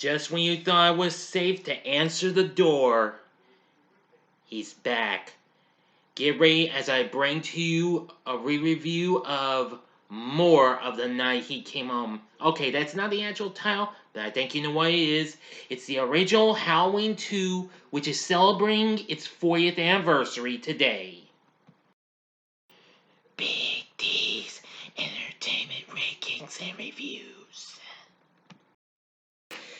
Just when you thought it was safe to answer the door, he's back. Get ready as I bring to you a re-review of More of the Night He Came Home. Okay, that's not the actual title, but I think you know what it is. It's the original Halloween 2, which is celebrating its 40th anniversary today. Big D's Entertainment Rankings and Reviews.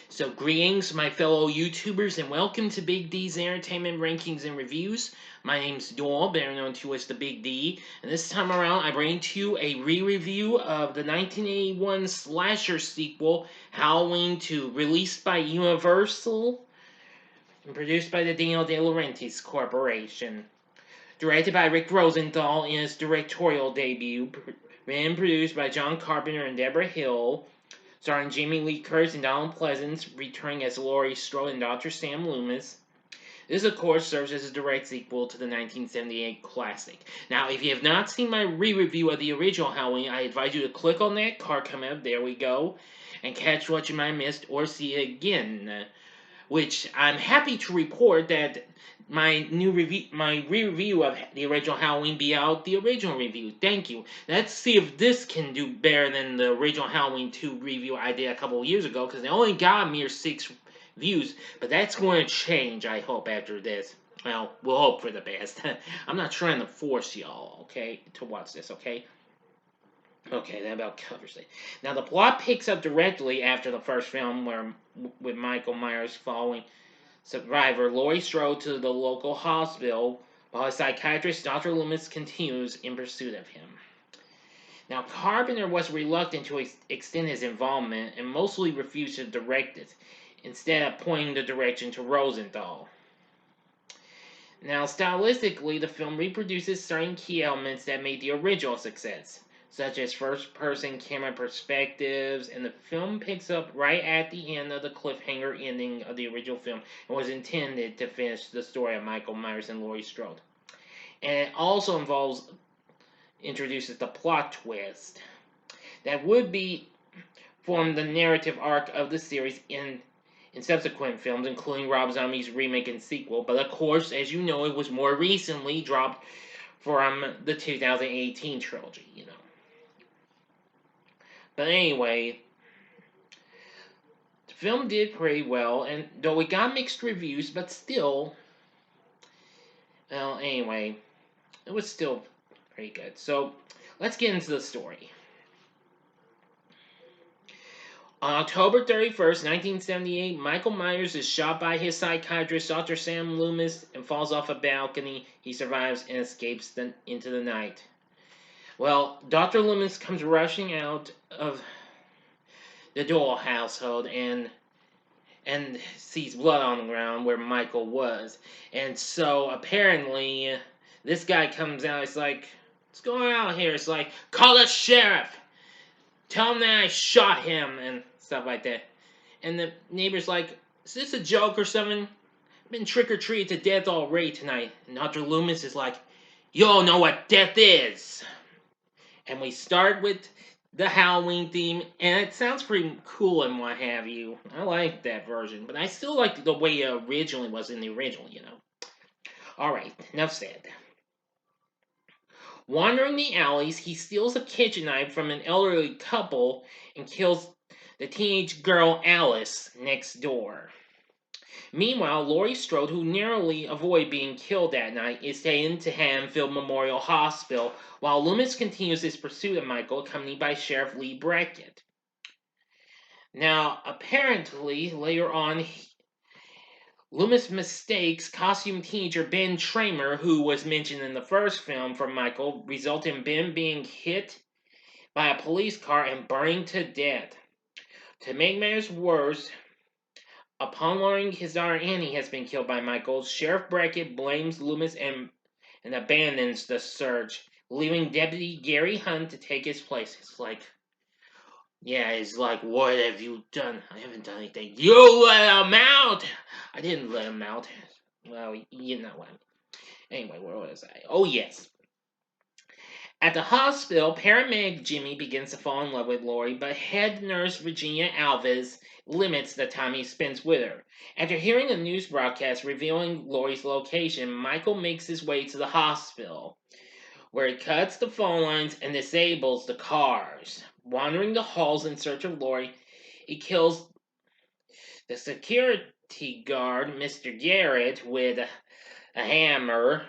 So greetings, my fellow YouTubers, and welcome to Big D's Entertainment Rankings and Reviews. My name's Doyle, better known to as the Big D, and this time around I bring to you a re-review of the 1981 slasher sequel, Halloween 2, released by Universal and produced by the Daniel De Laurentiis Corporation. Directed by Rick Rosenthal in his directorial debut, written and produced by John Carpenter and Deborah Hill, starring Jamie Lee Curtis and Donald Pleasance, returning as Laurie Strode and Dr. Sam Loomis. This, of course, serves as a direct sequel to the 1978 classic. Now, if you have not seen my re-review of the original Halloween, I advise you to click on that card coming up, there we go, and catch what you might have missed or see it again. Which I'm happy to report that my re-review of the original Halloween beat out the original review. Thank you. Let's see if this can do better than the original Halloween 2 review I did a couple of years ago, because they only got a mere 6 views, but that's going to change, I hope, after this. Well, we'll hope for the best. I'm not trying to force y'all, okay, to watch this, okay? Okay, that about covers it. Now, the plot picks up directly after the first film, with Michael Myers following survivor Laurie Strode to the local hospital, while his psychiatrist Dr. Loomis continues in pursuit of him. Now, Carpenter was reluctant to extend his involvement and mostly refused to direct it, instead of pointing the direction to Rosenthal. Now, stylistically, the film reproduces certain key elements that made the original a success, such as first-person camera perspectives, and the film picks up right at the end of the cliffhanger ending of the original film and was intended to finish the story of Michael Myers and Laurie Strode. And it also introduces the plot twist that would form the narrative arc of the series in subsequent films, including Rob Zombie's remake and sequel, but of course, as you know, it was more recently dropped from the 2018 trilogy, you know. But anyway, the film did pretty well, and though it got mixed reviews, but still, well, anyway, it was still pretty good. So, let's get into the story. On October 31st, 1978, Michael Myers is shot by his psychiatrist, Dr. Sam Loomis, and falls off a balcony. He survives and escapes into the night. Well, Dr. Loomis comes rushing out of the Doyle household and sees blood on the ground where Michael was. And so, apparently, this guy comes out, it's like, what's going on here? It's like, call the sheriff! Tell him that I shot him, and stuff like that. And the neighbor's like, is this a joke or something? I've been trick-or-treated to death already tonight. And Dr. Loomis is like, you don't know what death is! And we start with the Halloween theme, and it sounds pretty cool and what have you. I like that version, but I still like the way it originally was in the original, you know. Alright, enough said. Wandering the alleys, he steals a kitchen knife from an elderly couple and kills the teenage girl Alice next door. Meanwhile, Laurie Strode, who narrowly avoided being killed that night, is taken to Haddonfield Memorial Hospital, while Loomis continues his pursuit of Michael, accompanied by Sheriff Lee Brackett. Now, apparently, later on, Loomis mistakes costume teenager Ben Tramer, who was mentioned in the first film for Michael, resulting in Ben being hit by a police car and burning to death. To make matters worse, upon learning his daughter Annie has been killed by Michael, Sheriff Brackett blames Loomis and abandons the search, leaving Deputy Gary Hunt to take his place. It's like, what have you done? I haven't done anything. You let him out! I didn't let him out. Well, you know what I mean. Anyway, where was I? Oh, yes. At the hospital, paramedic Jimmy begins to fall in love with Lori, but head nurse Virginia Alves limits the time he spends with her. After hearing a news broadcast revealing Lori's location, Michael makes his way to the hospital, where he cuts the phone lines and disables the cars. Wandering the halls in search of Lori, he kills the security guard, Mr. Garrett, with a hammer,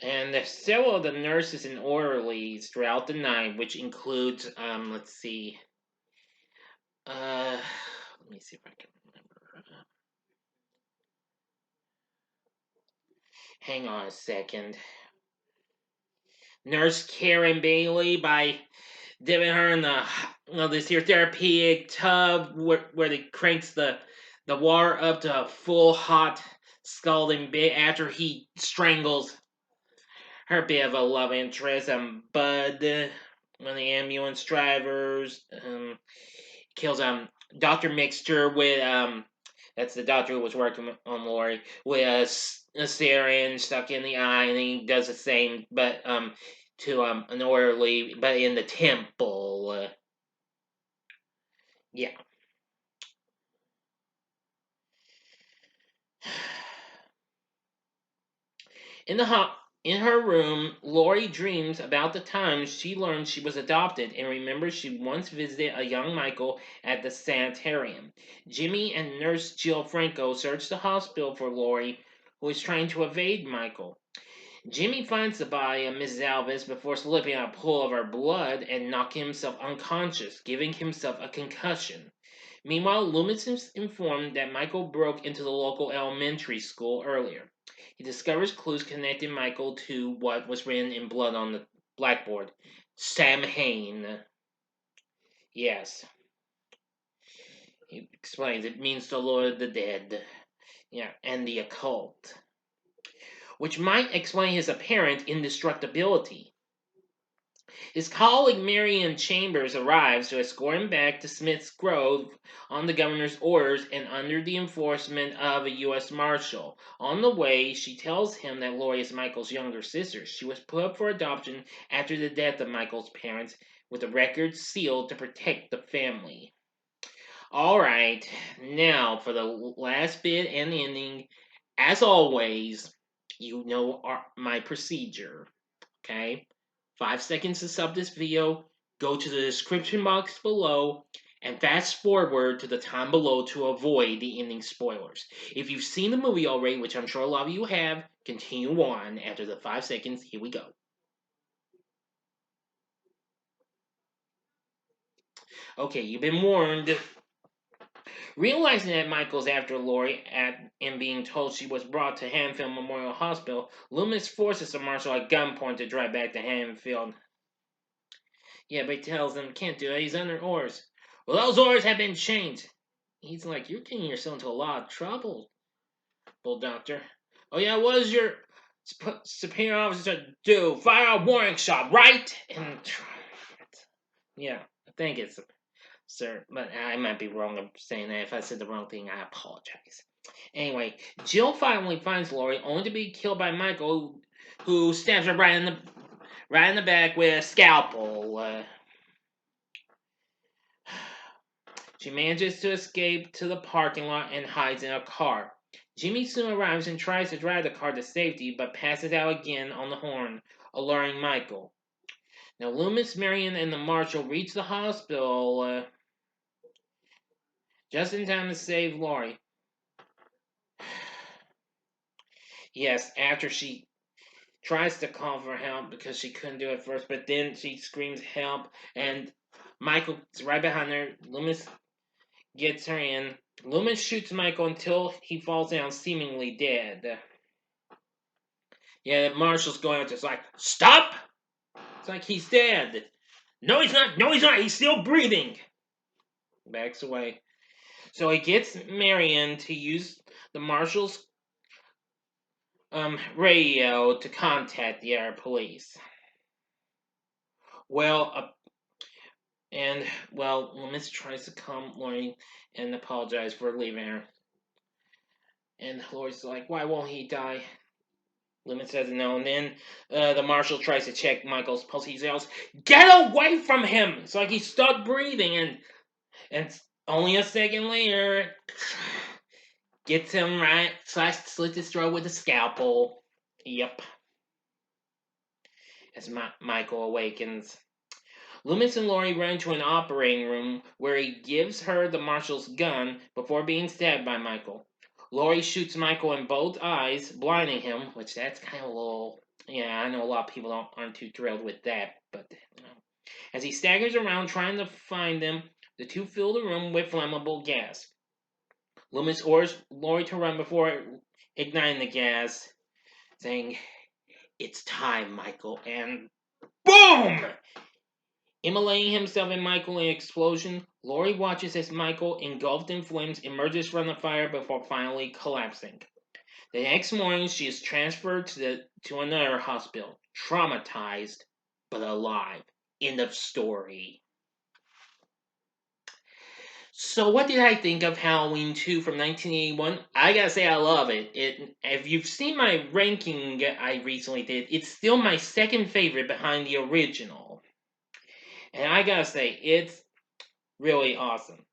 and several of the nurses and orderlies throughout the night, which includes, let's see, let me see if I can remember. Hang on a second. Nurse Karen Bailey, by dipping her in this here therapeutic tub where they cranks the water up to a full hot scalding bit after he strangles her bit of a love interest, Bud, one of the ambulance drivers, kills Doctor Mixture with that's the doctor who was working on Lori, with a syringe stuck in the eye, and he does the same, but to an orderly, but in the temple. Yeah. In the in her room, Lori dreams about the time she learned she was adopted and remembers she once visited a young Michael at the sanitarium. Jimmy and nurse Jill Franco search the hospital for Lori, who is trying to evade Michael. Jimmy finds the body of Mrs. Alvis before slipping a pool of her blood and knocking himself unconscious, giving himself a concussion. Meanwhile, Loomis is informed that Michael broke into the local elementary school earlier. He discovers clues connecting Michael to what was written in blood on the blackboard. Sam Hain. Yes. He explains it means the Lord of the Dead. Yeah, and the occult. Which might explain his apparent indestructibility. His colleague Marion Chambers arrives to escort him back to Smith's Grove on the governor's orders and under the enforcement of a U.S. Marshal. On the way, she tells him that Lori is Michael's younger sister. She was put up for adoption after the death of Michael's parents, with the record sealed to protect the family. Alright, now for the last bit and ending. As always, you know my procedure, okay? 5 seconds to sub this video, go to the description box below, and fast forward to the time below to avoid the ending spoilers. If you've seen the movie already, which I'm sure a lot of you have, continue on after the 5 seconds. Here we go. Okay, you've been warned. Realizing that Michael's after Lori and being told she was brought to Hanfield Memorial Hospital, Loomis forces the marshal at gunpoint to drive back to Hanfield. Yeah, but he tells him can't do it. He's under orders. Well, those orders have been changed. He's like, you're getting yourself into a lot of trouble, Bull Doctor. Oh yeah, what does your superior officer do? Fire a warning shot, right? And yeah, I think it's sir, but I might be wrong of saying that. If I said the wrong thing, I apologize. Anyway, Jill finally finds Lori, only to be killed by Michael, who stabs her right in the back with a scalpel. She manages to escape to the parking lot and hides in a car. Jimmy soon arrives and tries to drive the car to safety, but passes out again on the horn, alluring Michael. Now, Loomis, Marion, and the marshal reach the hospital just in time to save Lori. Yes, after she tries to call for help because she couldn't do it first, but then she screams help, and Michael's right behind her. Loomis gets her in. Loomis shoots Michael until he falls down, seemingly dead. Yeah, the marshal's going out there. It's like, stop! It's like he's dead. No, he's not. No, he's not. He's still breathing. Backs away. So he gets Marion to use the marshal's radio to contact the air police. Well, Loomis tries to calm Lori and apologize for leaving her. And Lori's like, why won't he die? Loomis says no, and then the marshal tries to check Michael's pulse. He yells, "Get away from him!" It's like he stopped breathing, and only a second later, gets him right, slits his throat with a scalpel. Yep. As Michael awakens. Loomis and Laurie run to an operating room where he gives her the marshal's gun before being stabbed by Michael. Laurie shoots Michael in both eyes, blinding him, which that's kind of a little. Yeah, I know a lot of people aren't too thrilled with that, but as he staggers around trying to find them, the two fill the room with flammable gas. Loomis orders Laurie to run before igniting the gas, saying, "It's time, Michael," and boom! Immolating himself and Michael in an explosion, Laurie watches as Michael, engulfed in flames, emerges from the fire before finally collapsing. The next morning, she is transferred to another hospital, traumatized but alive. End of story. So, what did I think of Halloween 2 from 1981? I gotta say, I love it. If you've seen my ranking I recently did, it's still my second favorite behind the original. And I gotta say, it's really awesome.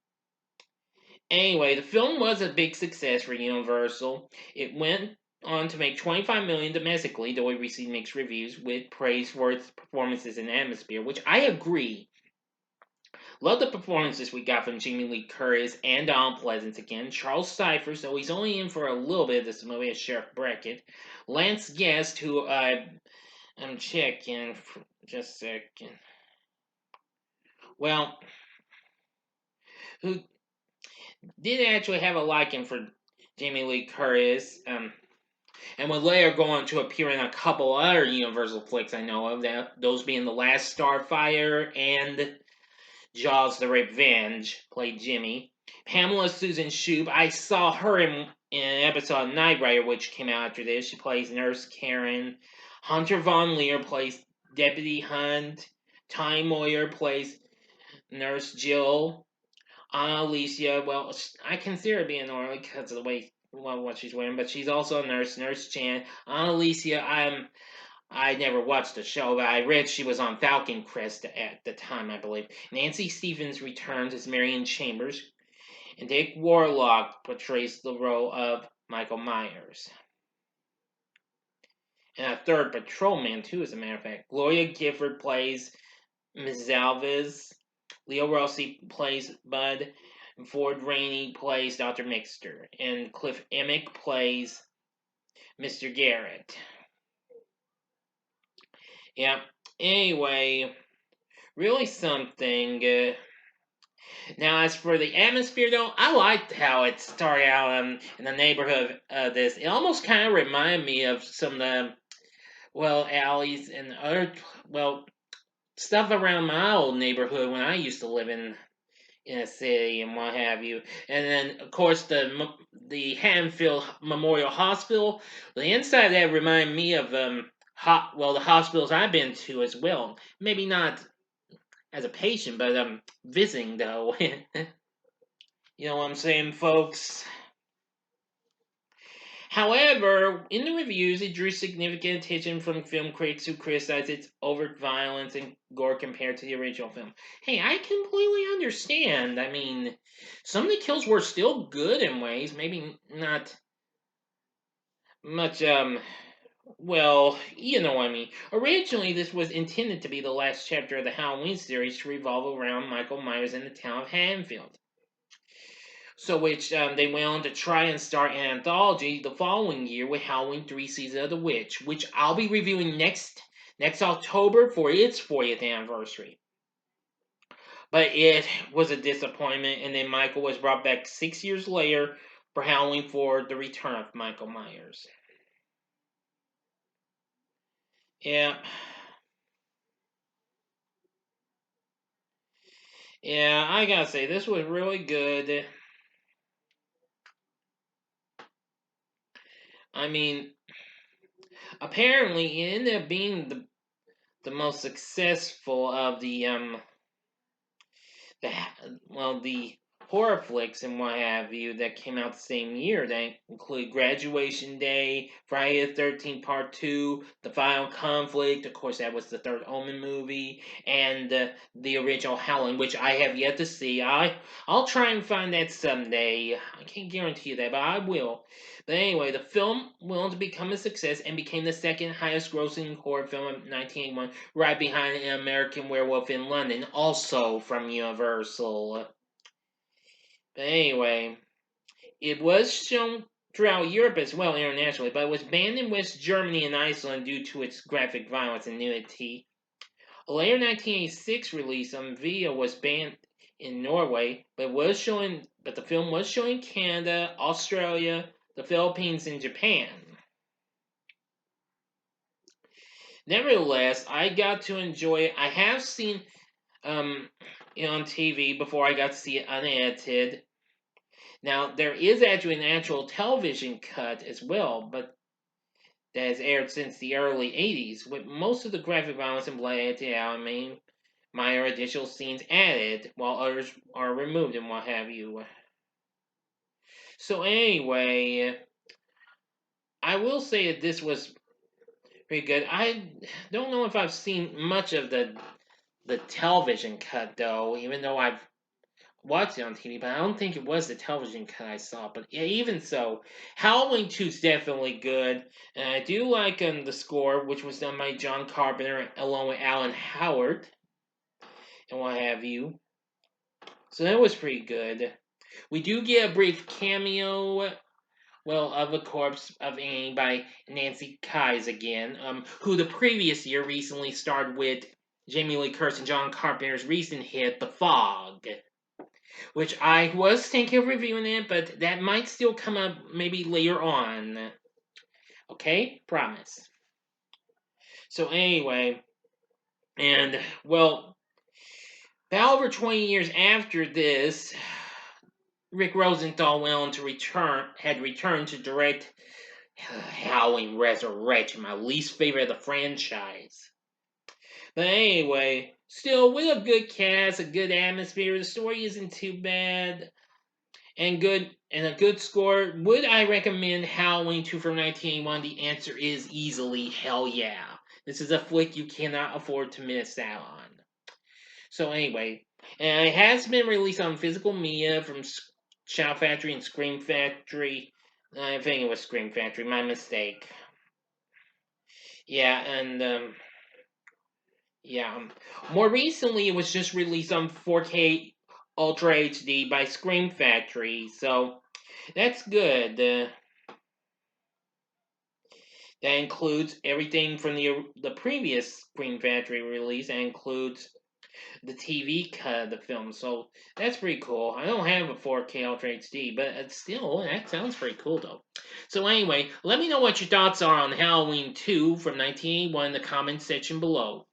Anyway, the film was a big success for Universal. It went on to make $25 million domestically, though it received mixed reviews, with praise for its performances and atmosphere, which I agree. Love the performances we got from Jamie Lee Curtis and Donald Pleasance again. Charles Cyphers, though he's only in for a little bit of this movie as Sheriff Brackett. Lance Guest, who I'm checking for just a second. Well, who did actually have a liking for Jamie Lee Curtis, and would later go on to appear in a couple other Universal flicks I know of, those being The Last Starfire and Jaws the Revenge, played Jimmy. Pamela Susan Shoup, I saw her in an episode of Knight Rider, which came out after this. She plays Nurse Karen. Hunter Von Leer plays Deputy Hunt. Ty Moyer plays Nurse Jill. Anna Alicia, well, I consider her being Nora because of the way what she's wearing, but she's also a nurse, Nurse Chan. Anna Alicia, I never watched the show, but I read she was on Falcon Crest at the time, I believe. Nancy Stevens returns as Marion Chambers, and Dick Warlock portrays the role of Michael Myers. And a third patrolman, too, as a matter of fact. Gloria Gifford plays Ms. Alves. Leo Rossi plays Bud. Ford Rainey plays Dr. Mixter. And Cliff Emick plays Mr. Garrett. Yeah. Anyway, really something. Now, as for the atmosphere, though, I liked how it started out in the neighborhood of this. It almost kind of reminded me of some of the, well, alleys and other, well, stuff around my old neighborhood when I used to live in a city and what have you. And then, of course, the Hanfield Memorial Hospital. The inside of that reminded me of the hospitals I've been to as well. Maybe not as a patient, but visiting though. You know what I'm saying, folks? However, in the reviews, it drew significant attention from film critics who criticized its overt violence and gore compared to the original film. Hey, I completely understand. I mean, some of the kills were still good in ways, maybe not much, well, you know what I mean. Originally, this was intended to be the last chapter of the Halloween series to revolve around Michael Myers in the town of Haddonfield. So, which they went on to try and start an anthology the following year with Halloween 3 Season of the Witch, which I'll be reviewing next October for its 40th anniversary. But it was a disappointment, and then Michael was brought back 6 years later for Halloween 4, The Return of Michael Myers. Yeah. Yeah, I gotta say, this was really good. I mean, apparently it ended up being the most successful of the horror flicks and what have you that came out the same year. That include Graduation Day, Friday the 13th Part 2, The Final Conflict, of course, that was the third Omen movie, and the original Howling, which I have yet to see. I'll try and find that someday. I can't guarantee you that, but I will. But anyway, the film went on to become a success and became the second highest grossing horror film of 1981, right behind An American Werewolf in London, also from Universal. But anyway, it was shown throughout Europe as well internationally, but it was banned in West Germany and Iceland due to its graphic violence and nudity. A later 1986 release on video was banned in Norway, but the film was shown in Canada, Australia, the Philippines, and Japan. Nevertheless, I got to enjoy it. I have seen it on TV before I got to see it unedited. Now, there is actually an actual television cut as well, but that has aired since the early 80s, with most of the graphic violence and blood edited out and minor additional scenes added, while others are removed and what have you. So anyway, I will say that this was pretty good. I don't know if I've seen much of the television cut though, even though I've watched it on TV, but I don't think it was the television cut I saw. But yeah, even so, Halloween 2 is definitely good. And I do like the score, which was done by John Carpenter along with Alan Howard and what have you. So that was pretty good. We do get a brief cameo, well, of the corpse of Annie by Nancy Kyes again, who the previous year recently starred with Jamie Lee Curtis and John Carpenter's recent hit, The Fog, which I was thinking of reviewing it, but that might still come up maybe later on. Okay? Promise. So anyway, and well, about over 20 years after this, Rick Rosenthal went on to returned to direct Howling Resurrection, my least favorite of the franchise. But anyway, still with a good cast, a good atmosphere, the story isn't too bad. And a good score. Would I recommend Halloween 2 from 1981? The answer is easily hell yeah. This is a flick you cannot afford to miss out on. So anyway, and it has been released on physical media from Shout Factory and Scream Factory. I think it was Scream Factory. My mistake. Yeah, and yeah. More recently, it was just released on 4K Ultra HD by Scream Factory. So that's good. That includes everything from the previous Scream Factory release. That includes the TV cut of the film. So that's pretty cool. I don't have a 4K Ultra HD, but it's still, that sounds pretty cool though. So anyway, let me know what your thoughts are on Halloween 2 from 1981 in the comment section below.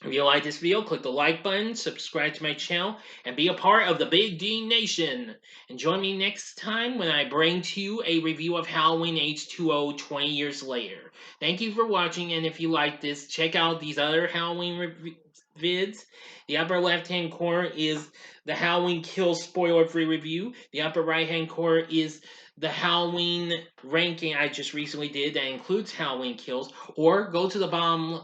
If you like this video, click the like button, subscribe to my channel, and be a part of the Big D Nation. And join me next time when I bring to you a review of Halloween H2O 20 years later. Thank you for watching, and if you like this, check out these other Halloween vids. The upper left-hand corner is the Halloween Kills spoiler-free review. The upper right-hand corner is the Halloween ranking I just recently did that includes Halloween Kills. Or go to the bottom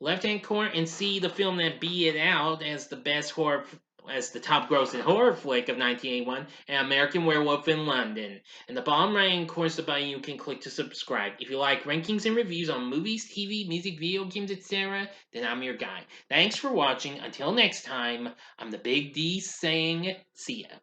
left-hand corner and see the film that beat it out as the best horror, as the top grossing horror flick of 1981, An American Werewolf in London. And the bottom right-hand corner is the button you can click to subscribe. If you like rankings and reviews on movies, TV, music, video games, etc., then I'm your guy. Thanks for watching. Until next time, I'm the Big D saying, see ya.